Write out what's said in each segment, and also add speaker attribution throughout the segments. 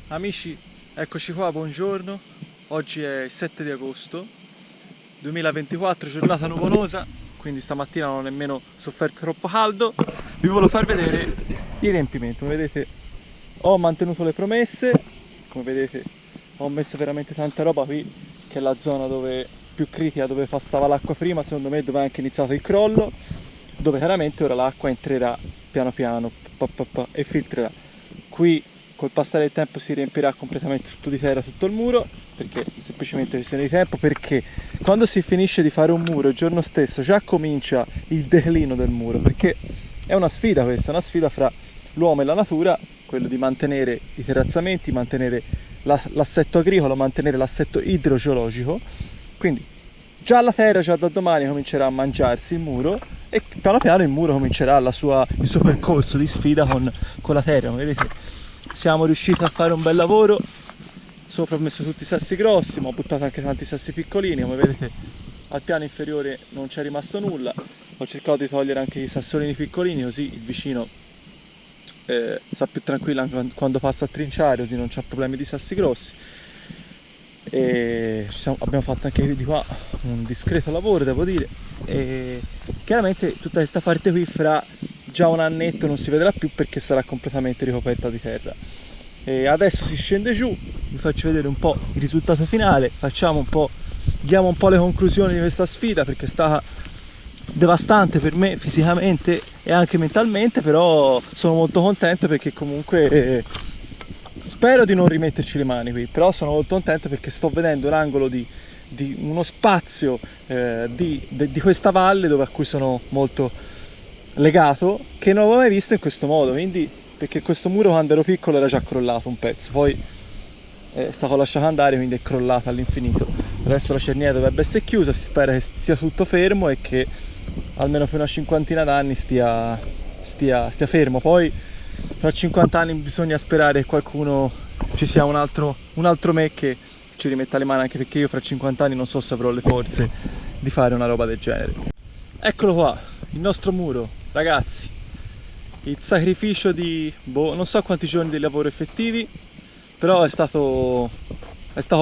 Speaker 1: Amici, eccoci qua, buongiorno. Oggi è il 7 di agosto 2024, giornata nuvolosa, quindi stamattina non ho nemmeno sofferto troppo caldo. Vi volevo far vedere il riempimento. Come vedete ho mantenuto le promesse, come vedete ho messo veramente tanta roba qui, che è la zona dove più critica, dove passava l'acqua prima, secondo me dove è anche iniziato il crollo, dove chiaramente ora l'acqua entrerà piano piano e filtrerà. Qui col passare del tempo si riempirà completamente tutto di terra, tutto il muro, perché è semplicemente questione di tempo, perché quando si finisce di fare un muro il giorno stesso già comincia il declino del muro, perché è una sfida questa, una sfida fra l'uomo e la natura, quello di mantenere i terrazzamenti, mantenere l'assetto agricolo, mantenere l'assetto idrogeologico. Quindi già la terra già da domani comincerà a mangiarsi il muro e piano piano il muro comincerà il suo percorso di sfida con la terra. Come vedete siamo riusciti a fare un bel lavoro, sopra ho messo tutti i sassi grossi, ma ho buttato anche tanti sassi piccolini. Come vedete al piano inferiore non c'è rimasto nulla, ho cercato di togliere anche i sassolini piccolini, così il vicino sta più tranquillo quando passa a trinciare, così non c'ha problemi di sassi grossi. E abbiamo fatto anche di qua un discreto lavoro, devo dire, e chiaramente tutta questa parte qui fra già un annetto non si vedrà più, perché sarà completamente ricoperta di terra. E adesso si scende giù, vi faccio vedere un po' il risultato finale, diamo un po' le conclusioni di questa sfida, perché è stata devastante per me fisicamente e anche mentalmente, però sono molto contento perché comunque spero di non rimetterci le mani qui, però sono molto contento perché sto vedendo un angolo di uno spazio di questa valle a cui sono molto legato, che non avevo mai visto in questo modo. Quindi, perché questo muro quando ero piccolo era già crollato un pezzo, poi è stato lasciato andare, quindi è crollato all'infinito. Adesso la cerniera dovrebbe essere chiusa, si spera che sia tutto fermo e che almeno per una cinquantina d'anni stia fermo. Poi tra 50 anni bisogna sperare che qualcuno, ci sia un altro me che ci rimetta le mani, anche perché io fra 50 anni non so se avrò le forze di fare una roba del genere. Eccolo qua, il nostro muro, ragazzi. Il sacrificio di non so quanti giorni di lavoro effettivi, però è stato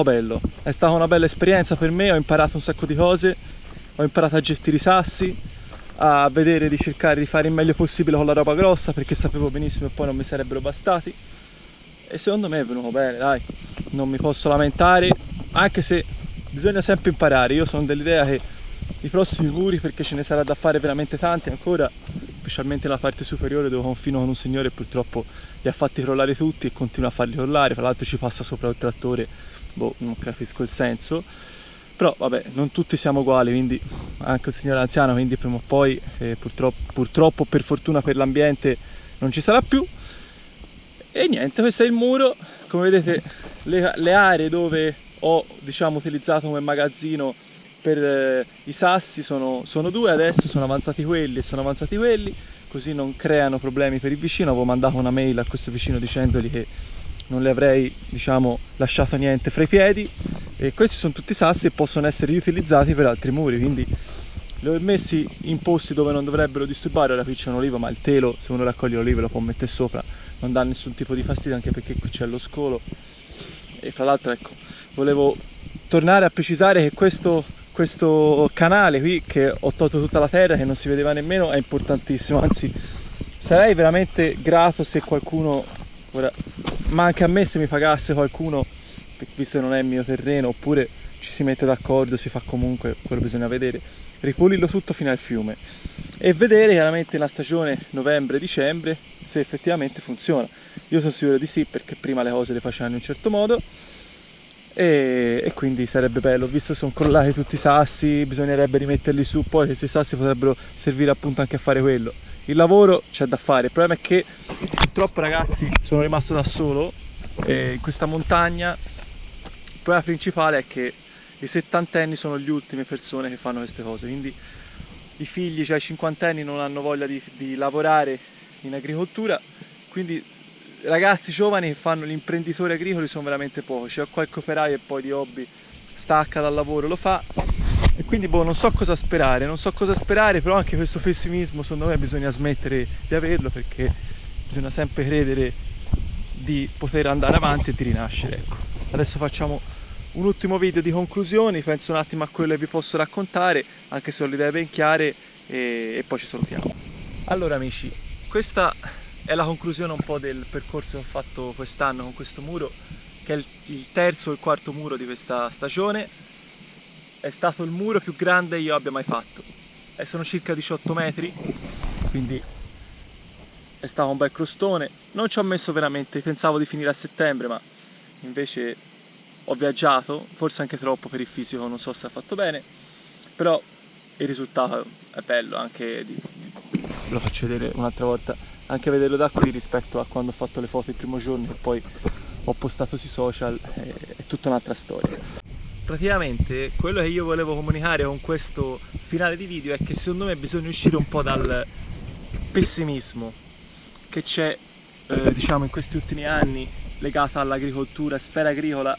Speaker 1: bello, è stata una bella esperienza per me. Ho imparato un sacco di cose, ho imparato a gestire i sassi, a vedere di cercare di fare il meglio possibile con la roba grossa, perché sapevo benissimo che poi non mi sarebbero bastati, e secondo me è venuto bene, dai, non mi posso lamentare, anche se bisogna sempre imparare. Io sono dell'idea che i prossimi muri, perché ce ne sarà da fare veramente tanti ancora, specialmente nella parte superiore dove confino con un signore che purtroppo li ha fatti crollare tutti e continua a farli crollare, tra l'altro ci passa sopra il trattore, non capisco il senso. Però vabbè, non tutti siamo uguali, quindi anche il signore anziano, quindi prima o poi purtroppo per fortuna per l'ambiente non ci sarà più. E niente, questo è il muro. Come vedete le aree dove ho utilizzato come magazzino per i sassi sono due, adesso sono avanzati quelli e sono avanzati quelli, così non creano problemi per il vicino. Avevo mandato una mail a questo vicino dicendogli che non le avrei lasciato niente fra i piedi, e questi sono tutti sassi e possono essere riutilizzati per altri muri, quindi li ho messi in posti dove non dovrebbero disturbare. Ora qui c'è un olivo, ma il telo, se uno raccoglie l'olivo lo può mettere sopra, non dà nessun tipo di fastidio, anche perché qui c'è lo scolo. E fra l'altro, ecco, volevo tornare a precisare che questo canale qui, che ho tolto tutta la terra, che non si vedeva nemmeno, è importantissimo. Anzi, sarei veramente grato se qualcuno, ma anche a me, se mi pagasse qualcuno, visto che non è il mio terreno, oppure ci si mette d'accordo, si fa comunque, quello bisogna vedere, ripulirlo tutto fino al fiume e vedere chiaramente la stagione novembre-dicembre se effettivamente funziona. Io sono sicuro di sì, perché prima le cose le facevano in un certo modo, e quindi sarebbe bello. Visto che sono crollati tutti i sassi, bisognerebbe rimetterli su, poi questi sassi potrebbero servire appunto anche a fare quello. Il lavoro c'è da fare, il problema è che purtroppo, ragazzi, sono rimasto da solo in questa montagna. Il problema principale è che i settantenni sono le ultime persone che fanno queste cose, quindi i figli, cioè i cinquantenni, non hanno voglia di lavorare in agricoltura, quindi ragazzi giovani che fanno gli imprenditori agricoli sono veramente pochi. C'è qualche operaio e poi di hobby stacca dal lavoro, lo fa, e quindi non so cosa sperare, però anche questo pessimismo secondo me bisogna smettere di averlo, perché bisogna sempre credere di poter andare avanti e di rinascere, ecco. Adesso facciamo un ultimo video di conclusioni, penso un attimo a quello che vi posso raccontare, anche se ho le idee ben chiare, e poi ci salutiamo. Allora amici, questa è la conclusione un po' del percorso che ho fatto quest'anno con questo muro, che è il terzo o il quarto muro di questa stagione. È stato il muro più grande io abbia mai fatto, e sono circa 18 metri, quindi è stato un bel crostone. Non ci ho messo veramente, pensavo di finire a settembre, ma invece ho viaggiato, forse anche troppo per il fisico, non so se ha fatto bene, però il risultato è bello, anche ve lo faccio vedere un'altra volta, anche vederlo da qui rispetto a quando ho fatto le foto il primo giorno e poi ho postato sui social, è tutta un'altra storia. Praticamente quello che io volevo comunicare con questo finale di video è che secondo me bisogna uscire un po' dal pessimismo che c'è diciamo in questi ultimi anni legata all'agricoltura, sfera agricola,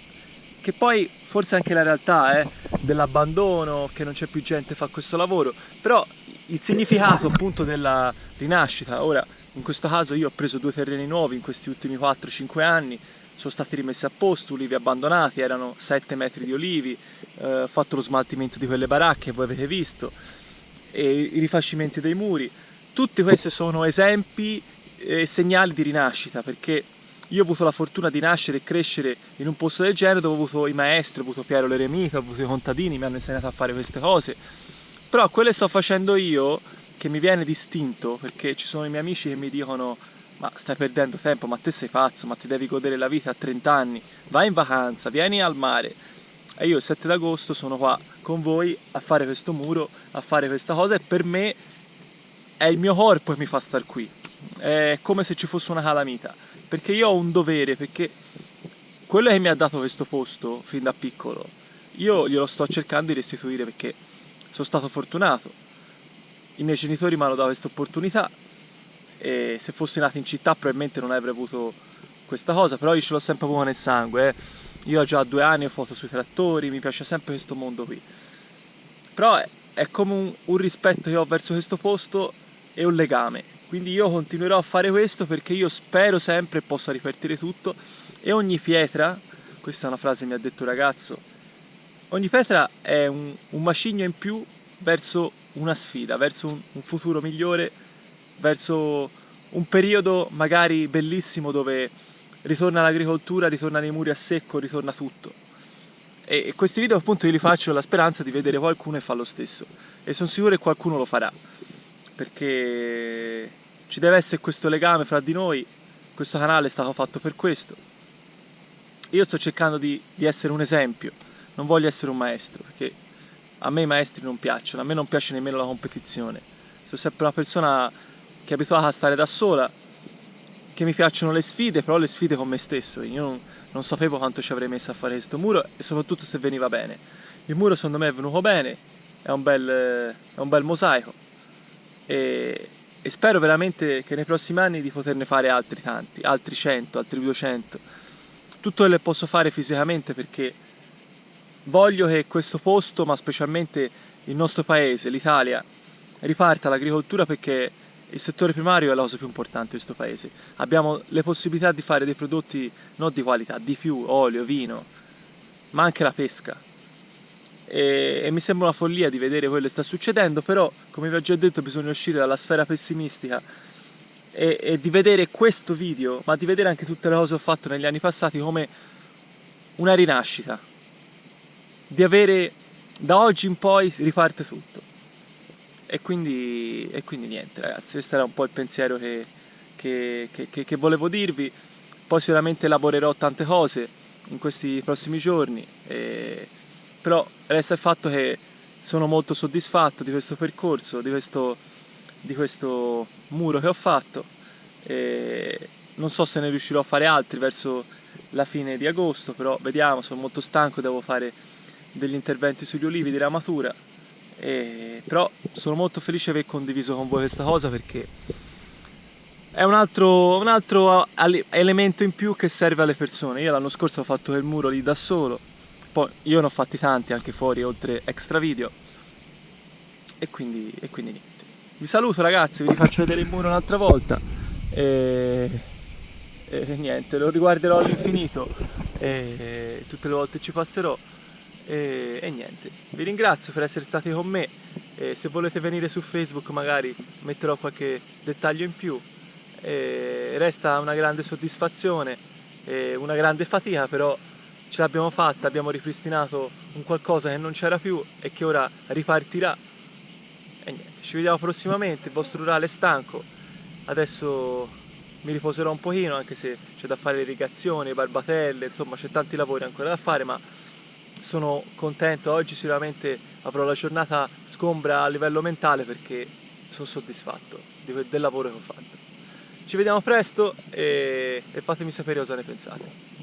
Speaker 1: che poi forse anche la realtà è dell'abbandono, che non c'è più gente che fa questo lavoro, però il significato appunto della rinascita. Ora in questo caso io ho preso 2 terreni nuovi in questi ultimi 4-5 anni, sono stati rimessi a posto, ulivi abbandonati, erano 7 metri di olivi, ho fatto lo smaltimento di quelle baracche che voi avete visto, e i rifacimenti dei muri. Tutti questi sono esempi e segnali di rinascita, perché io ho avuto la fortuna di nascere e crescere in un posto del genere dove ho avuto i maestri, ho avuto Piero l'eremita, ho avuto i contadini, mi hanno insegnato a fare queste cose. Però quello che sto facendo io, che mi viene distinto, perché ci sono i miei amici che mi dicono: ma stai perdendo tempo, ma te sei pazzo, ma ti devi godere la vita a 30 anni, vai in vacanza, vieni al mare. E io il 7 d'agosto sono qua con voi a fare questo muro, a fare questa cosa, e per me è il mio corpo che mi fa star qui, è come se ci fosse una calamita, perché io ho un dovere, perché quello che mi ha dato questo posto fin da piccolo, io glielo sto cercando di restituire, perché sono stato fortunato, i miei genitori mi hanno dato questa opportunità, e se fossi nato in città probabilmente non avrei avuto questa cosa, però io ce l'ho sempre avuto nel sangue, Io ho già 2 anni, ho foto sui trattori, mi piace sempre questo mondo qui, però è come un rispetto che ho verso questo posto e un legame, quindi io continuerò a fare questo perché io spero sempre possa ripartire tutto, e ogni pietra, questa è una frase che mi ha detto un ragazzo, ogni pietra è un macigno in più verso una sfida, verso un futuro migliore, verso un periodo magari bellissimo dove ritorna l'agricoltura, ritornano i muri a secco, ritorna tutto. E questi video appunto io li faccio con la speranza di vedere qualcuno e fa lo stesso, e sono sicuro che qualcuno lo farà, perché ci deve essere questo legame fra di noi. Questo canale è stato fatto per questo. Io sto cercando di essere un esempio, non voglio essere un maestro, perché a me i maestri non piacciono, a me non piace nemmeno la competizione. Sono sempre una persona che è abituata a stare da sola, che mi piacciono le sfide, però le sfide con me stesso. Io non sapevo quanto ci avrei messo a fare questo muro, e soprattutto se veniva bene. Il muro secondo me è venuto bene, è un bel mosaico, e spero veramente che nei prossimi anni di poterne fare altri tanti, altri 100, altri 200. Tutto quello che posso fare fisicamente, perché voglio che questo posto, ma specialmente il nostro paese, l'Italia, riparta l'agricoltura, perché il settore primario è la cosa più importante di questo paese. Abbiamo le possibilità di fare dei prodotti non di qualità, di più, olio, vino, ma anche la pesca. E mi sembra una follia di vedere quello che sta succedendo, però come vi ho già detto bisogna uscire dalla sfera pessimistica e di vedere questo video, ma di vedere anche tutte le cose che ho fatto negli anni passati come una rinascita, di avere da oggi in poi riparte tutto. E quindi niente ragazzi, questo era un po' il pensiero che volevo dirvi. Poi sicuramente lavorerò tante cose in questi prossimi giorni, però resta il fatto che sono molto soddisfatto di questo percorso, di questo muro che ho fatto, e non so se ne riuscirò a fare altri verso la fine di agosto, però vediamo. Sono molto stanco, devo fare degli interventi sugli ulivi di ramatura, però sono molto felice di aver condiviso con voi questa cosa, perché è un altro elemento in più che serve alle persone. Io l'anno scorso ho fatto quel muro lì da solo, poi io ne ho fatti tanti anche fuori, oltre extra video, e quindi niente. Vi saluto ragazzi, vi faccio vedere il muro un'altra volta, e e niente, lo riguarderò all'infinito e tutte le volte ci passerò e niente, vi ringrazio per essere stati con me e se volete venire su Facebook magari metterò qualche dettaglio in più e resta una grande soddisfazione e una grande fatica, però ce l'abbiamo fatta, abbiamo ripristinato un qualcosa che non c'era più e che ora ripartirà e niente, ci vediamo prossimamente, il vostro rurale è stanco, adesso mi riposerò un pochino anche se c'è da fare irrigazioni, barbatelle, insomma c'è tanti lavori ancora da fare, ma sono contento, oggi sicuramente avrò la giornata sgombra a livello mentale perché sono soddisfatto del lavoro che ho fatto. Ci vediamo presto e fatemi sapere cosa ne pensate.